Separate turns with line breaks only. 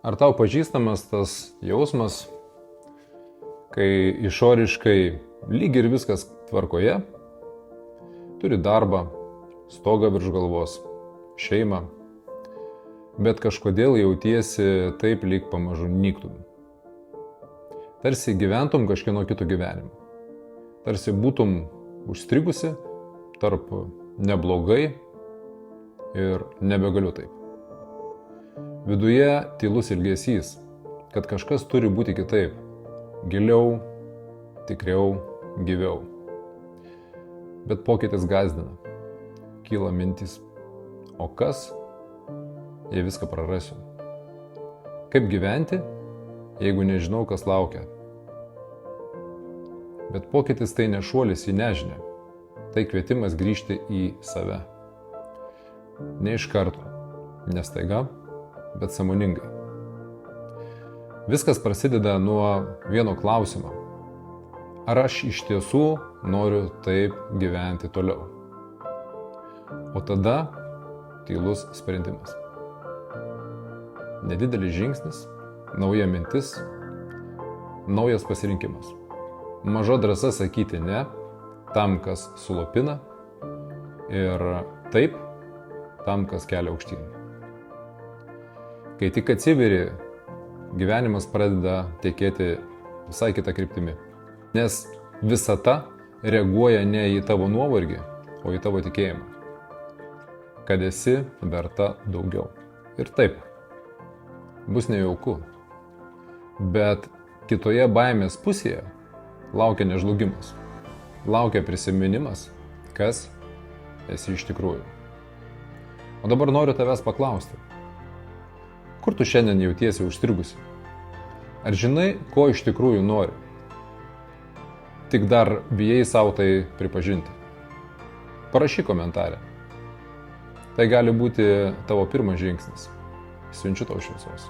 Ar tau pažįstamas tas jausmas, kai išoriškai lyg ir viskas tvarkoje, turi darbą, stogą virš galvos, šeimą, bet kažkodėl jautiesi taip lyg pamažu nyktum. Tarsi gyventum kažkieno kito gyvenimą. Tarsi būtum užstrigusi tarp neblogai ir nebegaliu taip. Viduje tylus ilgesys, kad kažkas turi būti kitaip, giliau, tikriau, gyviau. Bet pokytis gąsdina. Kyla mintis, o kas, jei viską prarasiu? Kaip gyventi, jeigu nežinau, kas laukia? Bet pokytis tai ne šuolis į nežinią, tai kvietimas grįžti į save. Ne iš karto, ne staiga, bet sąmoningai. Viskas prasideda nuo vieno klausimo. Ar aš iš tiesų noriu taip gyventi toliau? O tada tylus sprendimas. Nedidelis žingsnis, nauja mintis, naujas pasirinkimas. Maža drąsa sakyti ne tam, kas sulopina, ir taip tam, kas kelia aukštyn. Kai tik atsiveri, gyvenimas pradeda tekėti visai kitą kryptimį. Nes visata reaguoja ne į tavo nuovargį, o į tavo tikėjimą. Kad esi verta daugiau. Ir taip, bus nejauku. Bet kitoje baimės pusėje laukia nežlugimas. Laukia prisiminimas, kas esi iš tikrųjų. O dabar noriu tavęs paklausti. Kur tu šiandien jautiesi užstrigusi? Ar žinai, ko iš tikrųjų nori? Tik dar bijai savo tai pripažinti. Parašyk komentarę. Tai gali būti tavo pirmas žingsnis. Siunčiu tau šviesos.